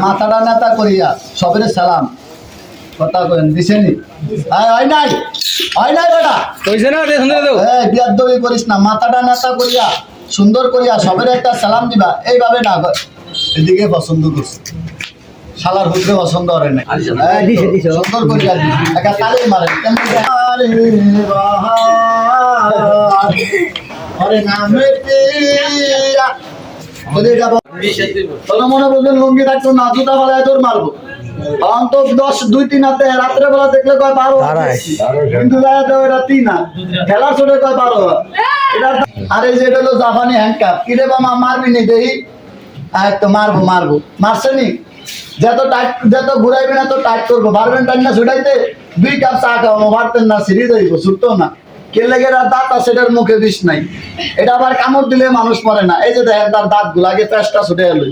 মাথাটা নেতা করিয়া সবের সালাম কথা করেন দিছেনি হয় নাই বেটা কইছে না দে শুনতে দাও বিয়ার দড়ি করিস না মাথাটা নেতা করিয়া সুন্দর করিয়া সবের একটা সালাম দিবা এইভাবে না এদিকে পছন্দ করছে শালার হুজরে পছন্দ করে না সুন্দর করিয়া একটা তালি মারেন আরে নামে মনে বলবেন লুঙ্গি থাকতো না জুতা বেলায় তোর মারবো অন্তত 10-2-3 হাতে রাত্রে বেলা দেখলে কয় 12 কিন্তু এটা 3 হাত খেলা ছোটে কয় 12 আরে যেটা হলো জাপানি হ্যান্ডকাপ কিরে বাবা মারবি নি দেহি তো মারবো মারছে নি যত ঘুরাইবি না তো টাইট করবো পারবেন টাইট না ছুটাইতে 2 কাপ চা খাওয়ানো পারতেন না সিঁড়ি যাইবো ছুটতো না কে লেগে দাঁত আছে এটার মুখে বিষ নাই এটা আবার কামড় দিলে মানুষ মরে না এই যে দেখেন তার দাঁত গুলো আগে পেঁচটা ছুটে এলো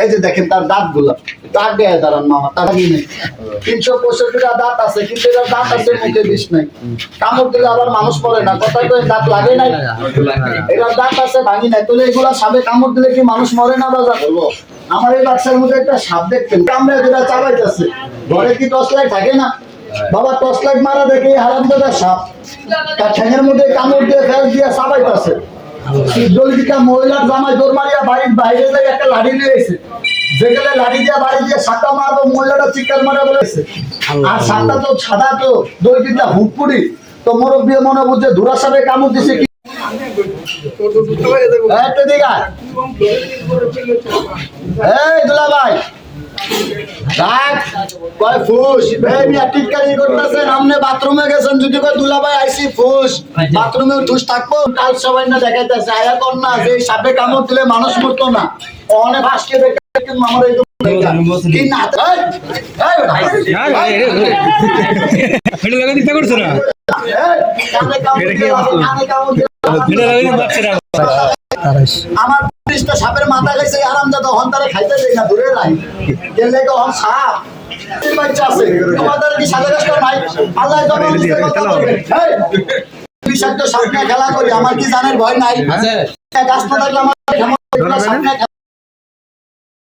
এই যে দেখেন তার দাঁত গুলা দাঁত দেয় দাঁড়ান মামা তার কি নেই 365টা দাঁত আছে কিন্তু এটার দাঁত আছে মুখে বিষ নাই কামড় দিলে আবার মানুষ মরে না কথা কয়ে দাঁত লাগে নাই এটার দাঁত আছে ভাঙি নাই তাহলে এগুলা সাপে কামড় দিলে কি মানুষ মরে না বাজার বলবো আমার এই বাক্সের মধ্যে একটা সাপ দেখতেন কামড়ে যেটা চাবাইতেছে ঘরে কি টর্চ লাইট থাকে না বাবা টর্চ লাইট মারা দেখে হারামজাদা সাপ তার ঠ্যাঙের মধ্যে কামড় দিয়ে ফেল দিয়ে চাবাইতেছে দলিকা মহিলার জামাই দৌড় মারিয়া বাড়ির বাইরে যায় একটা লাঠি নিয়ে এসে যেখানে লাঠি দিয়ে বাড়ি দিয়ে সাপটা মারবো মহিলাটা চিৎকার মারা বলেছে আর সাপটা তো সাদা তো দলিকা হুটপুরি তো মুরব্বী মনে বুঝছে ধুরা সাপে কামড় দিছে কি এই দুলা ভাই বাথরুমে গেছেন যদি দুলাভাই আইসি ফুস বাথরুমে ঠুস থাকবো কাল সবাই না দেখাইতেছে আয়া কর না যে সাপে কামড় দিলে মানুষ মরতো না অনেক আজকে আমার আমার সাপের মাথা খাইছে আরামদাদা হন্তারে খাইতে দেয় না দূরে নাই গেলে হন সাপ বাচ্চা আছে আমাদের কি সাদা গাছটা নাই আল্লাহ জবাব দিতে কথা বলবে বিষাক্ত সাপ নিয়ে খেলা করি আমার কি জানের ভয় নাই গাছ না থাকলে আমার